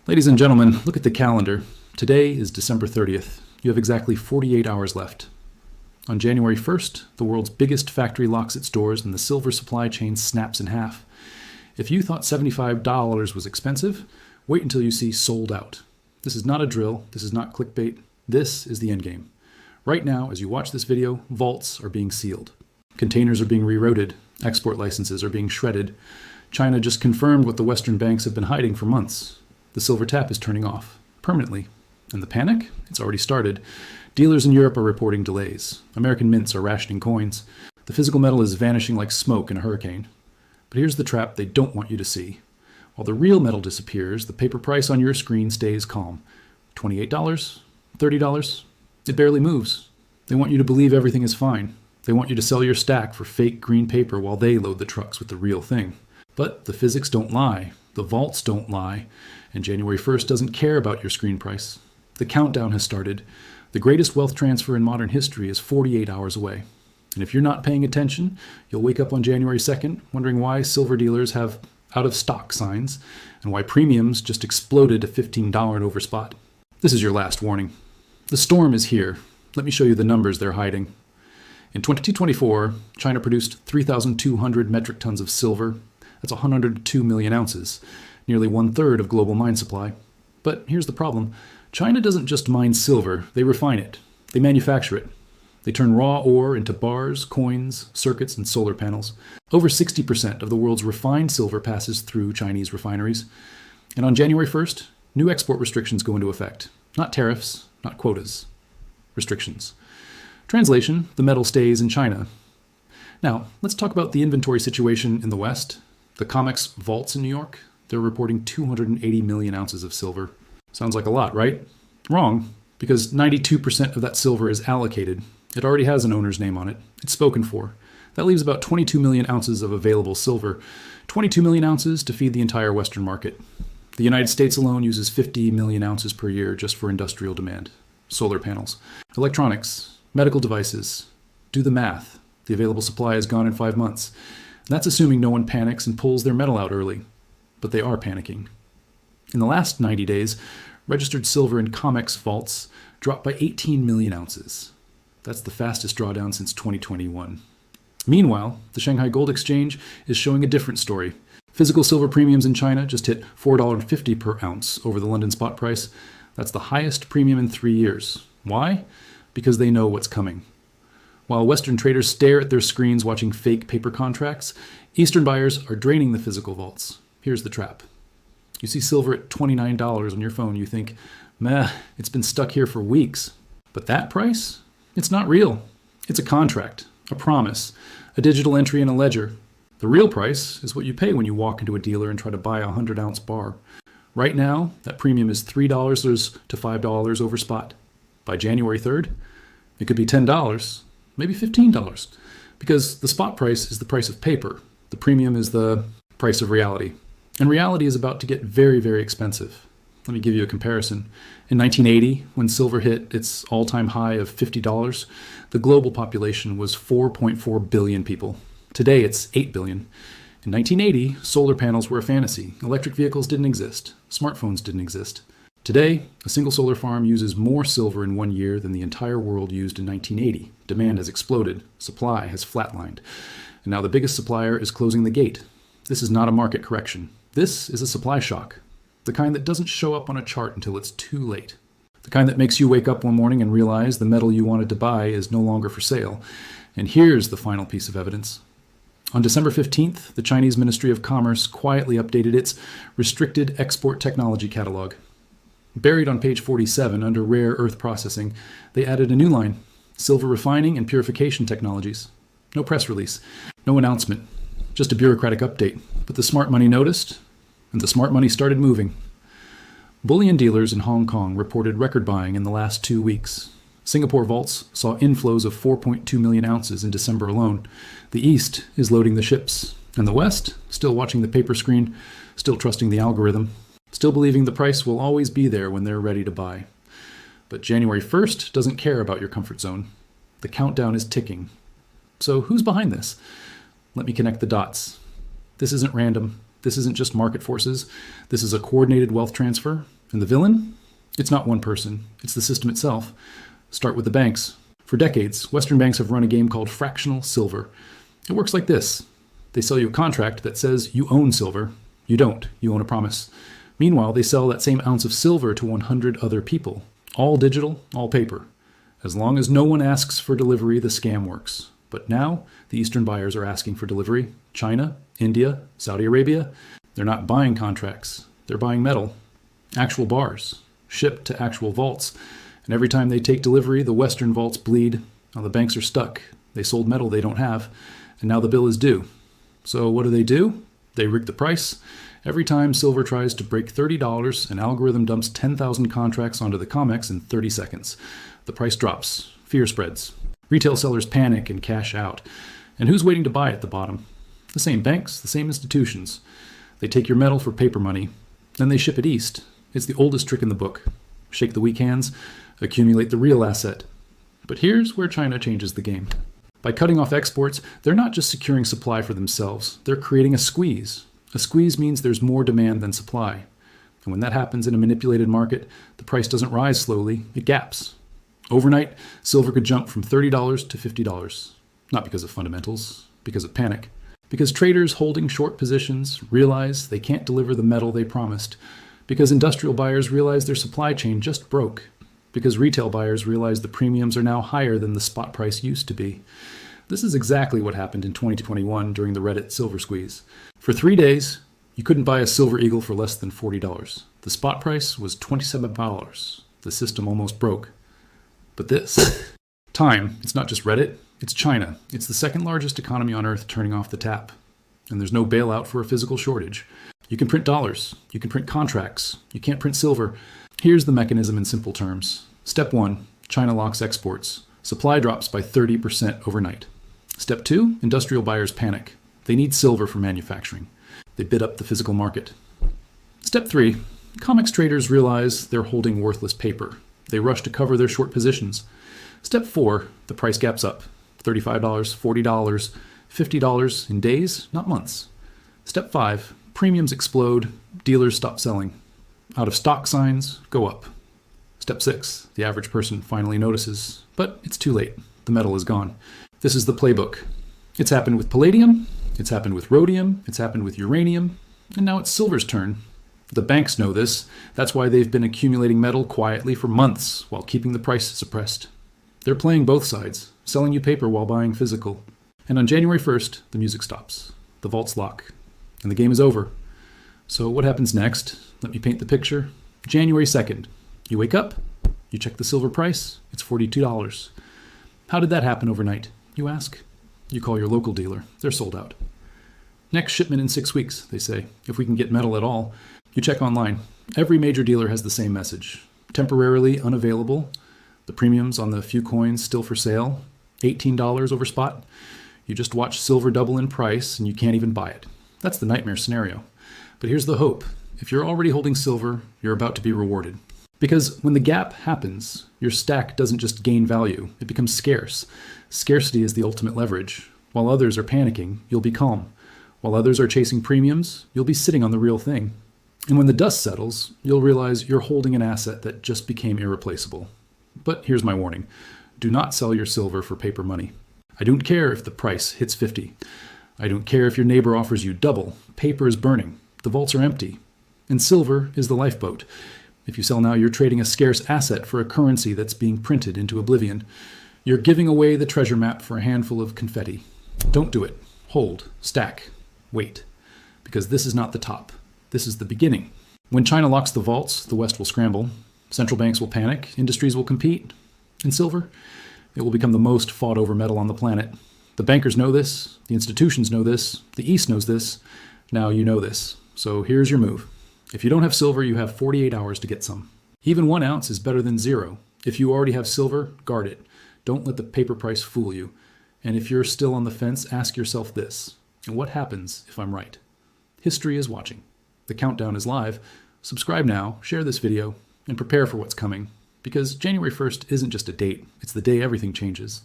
Ladies and gentlemen, look at the calendar. Today is December 30th. You have exactly 48 hours left. On January 1st, the world's biggest factory locks its doors and the silver supply chain snaps in half. If you thought $75 was expensive, wait until you see sold out. This is not a drill. This is not clickbait. This is the endgame. Right now, as you watch this video, vaults are being sealed. Containers are being rerouted. Export licenses are being shredded. China just confirmed what the Western banks have been hiding for months. The silver tap is turning off, permanently. And the panic? It's already started. Dealers in Europe are reporting delays. American mints are rationing coins. The physical metal is vanishing like smoke in a hurricane. But here's the trap they don't want you to see. While the real metal disappears, the paper price on your screen stays calm. $28? $30? It barely moves. They want you to believe everything is fine. They want you to sell your stack for fake green paper while they load the trucks with the real thing. But the physics don't lie. The vaults don't lie. And January 1st doesn't care about your screen price. The countdown has started. The greatest wealth transfer in modern history is 48 hours away. And if you're not paying attention, you'll wake up on January 2nd wondering why silver dealers have out-of-stock signs and why premiums just exploded to $15 and over spot. This is your last warning. The storm is here. Let me show you the numbers they're hiding. In 2024, China produced 3,200 metric tons of silver. That's 102 million ounces, nearly 1/3 of global mine supply. But here's the problem. China doesn't just mine silver, they refine it. They manufacture it. They turn raw ore into bars, coins, circuits, and solar panels. Over 60% of the world's refined silver passes through Chinese refineries. And on January 1st, new export restrictions go into effect. Not tariffs, not quotas. Restrictions. Translation, the metal stays in China. Now, let's talk about the inventory situation in the West. The COMEX vaults in New York, they're reporting 280 million ounces of silver. Sounds like a lot, right? Wrong, because 92% of that silver is allocated. It already has an owner's name on it. It's spoken for. That leaves about 22 million ounces of available silver. 22 million ounces to feed the entire Western market. The United States alone uses 50 million ounces per year just for industrial demand. Solar panels, electronics, medical devices. Do the math. The available supply is gone in 5 months. That's assuming no one panics and pulls their metal out early. But they are panicking. In the last 90 days, registered silver in COMEX vaults dropped by 18 million ounces. That's the fastest drawdown since 2021. Meanwhile, the Shanghai Gold Exchange is showing a different story. Physical silver premiums in China just hit $4.50 per ounce over the London spot price. That's the highest premium in 3 years. Why? Because they know what's coming. While Western traders stare at their screens watching fake paper contracts, Eastern buyers are draining the physical vaults. Here's the trap. You see silver at $29 on your phone, you think, meh, it's been stuck here for weeks. But that price? It's not real. It's a contract, a promise, a digital entry in a ledger. The real price is what you pay when you walk into a dealer and try to buy a 100-ounce bar. Right now, that premium is $3 to $5 over spot. By January 3rd, it could be $10, maybe $15, because the spot price is the price of paper. The premium is the price of reality. And reality is about to get very, very expensive. Let me give you a comparison. In 1980, when silver hit its all-time high of $50, the global population was 4.4 billion people. Today, it's 8 billion. In 1980, solar panels were a fantasy. Electric vehicles didn't exist. Smartphones didn't exist. Today, a single solar farm uses more silver in 1 year than the entire world used in 1980. Demand has exploded. Supply has flatlined. And now the biggest supplier is closing the gate. This is not a market correction. This is a supply shock. The kind that doesn't show up on a chart until it's too late. The kind that makes you wake up one morning and realize the metal you wanted to buy is no longer for sale. And here's the final piece of evidence. On December 15th, the Chinese Ministry of Commerce quietly updated its restricted export technology catalog. Buried on page 47 under rare earth processing, they added a new line, silver refining and purification technologies. No press release, no announcement, just a bureaucratic update. But the smart money noticed, and the smart money started moving. Bullion dealers in Hong Kong reported record buying in the last 2 weeks. Singapore vaults saw inflows of 4.2 million ounces in December alone. The East is loading the ships, and the West, still watching the paper screen, still trusting the algorithm, still believing the price will always be there when they're ready to buy. But January 1st doesn't care about your comfort zone. The countdown is ticking. So who's behind this? Let me connect the dots. This isn't random. This isn't just market forces. This is a coordinated wealth transfer. And the villain? It's not one person. It's the system itself. Start with the banks. For decades, Western banks have run a game called fractional silver. It works like this. They sell you a contract that says you own silver. You don't. You own a promise. Meanwhile, they sell that same ounce of silver to 100 other people. All digital, all paper. As long as no one asks for delivery, the scam works. But now, the Eastern buyers are asking for delivery. China, India, Saudi Arabia. They're not buying contracts. They're buying metal. Actual bars. Shipped to actual vaults. And every time they take delivery, the Western vaults bleed. Now the banks are stuck. They sold metal they don't have. And now the bill is due. So what do? They rig the price. Every time silver tries to break $30, an algorithm dumps 10,000 contracts onto the COMEX in 30 seconds. The price drops. Fear spreads. Retail sellers panic and cash out. And who's waiting to buy at the bottom? The same banks, the same institutions. They take your metal for paper money. Then they ship it east. It's the oldest trick in the book. Shake the weak hands, accumulate the real asset. But here's where China changes the game. By cutting off exports, they're not just securing supply for themselves. They're creating a squeeze. A squeeze means there's more demand than supply. And when that happens in a manipulated market, the price doesn't rise slowly, it gaps. Overnight, silver could jump from $30 to $50. Not because of fundamentals, because of panic. Because traders holding short positions realize they can't deliver the metal they promised. Because industrial buyers realize their supply chain just broke. Because retail buyers realize the premiums are now higher than the spot price used to be. This is exactly what happened in 2021 during the Reddit silver squeeze. For 3 days, you couldn't buy a silver eagle for less than $40. The spot price was $27. The system almost broke. But this time, it's not just Reddit, it's China. It's the second largest economy on earth turning off the tap. And there's no bailout for a physical shortage. You can print dollars, you can print contracts, you can't print silver. Here's the mechanism in simple terms. Step 1, China locks exports. Supply drops by 30% overnight. Step 2, industrial buyers panic. They need silver for manufacturing. They bid up the physical market. Step 3, COMEX traders realize they're holding worthless paper. They rush to cover their short positions. Step 4, the price gaps up. $35, $40, $50 in days, not months. Step 5, premiums explode, dealers stop selling. Out of stock signs go up. Step 6, the average person finally notices, but it's too late. The metal is gone. This is the playbook. It's happened with palladium, it's happened with rhodium, it's happened with uranium, and now it's silver's turn. The banks know this. That's why they've been accumulating metal quietly for months while keeping the price suppressed. They're playing both sides, selling you paper while buying physical. And on January 1st, the music stops. The vaults lock. And the game is over. So what happens next? Let me paint the picture. January 2nd. You wake up, you check the silver price, it's $42. How did that happen overnight, you ask? You call your local dealer. They're sold out. Next shipment in 6 weeks, they say, if we can get metal at all. You check online. Every major dealer has the same message. Temporarily unavailable. The premiums on the few coins still for sale. $18 over spot. You just watch silver double in price and you can't even buy it. That's the nightmare scenario. But here's the hope. If you're already holding silver, you're about to be rewarded. Because when the gap happens, your stack doesn't just gain value, it becomes scarce. Scarcity is the ultimate leverage. While others are panicking, you'll be calm. While others are chasing premiums, you'll be sitting on the real thing. And when the dust settles, you'll realize you're holding an asset that just became irreplaceable. But here's my warning. Do not sell your silver for paper money. I don't care if the price hits 50. I don't care if your neighbor offers you double. Paper is burning. The vaults are empty. And silver is the lifeboat. If you sell now, you're trading a scarce asset for a currency that's being printed into oblivion. You're giving away the treasure map for a handful of confetti. Don't do it. Hold. Stack. Wait. Because this is not the top. This is the beginning. When China locks the vaults, the West will scramble. Central banks will panic. Industries will compete. And silver? It will become the most fought over metal on the planet. The bankers know this. The institutions know this. The East knows this. Now you know this. So here's your move. If you don't have silver, you have 48 hours to get some. Even 1 ounce is better than 0. If you already have silver, guard it. Don't let the paper price fool you. And if you're still on the fence, ask yourself this. And what happens if I'm right? History is watching. The countdown is live. Subscribe now, share this video, and prepare for what's coming. Because January 1st isn't just a date, it's the day everything changes.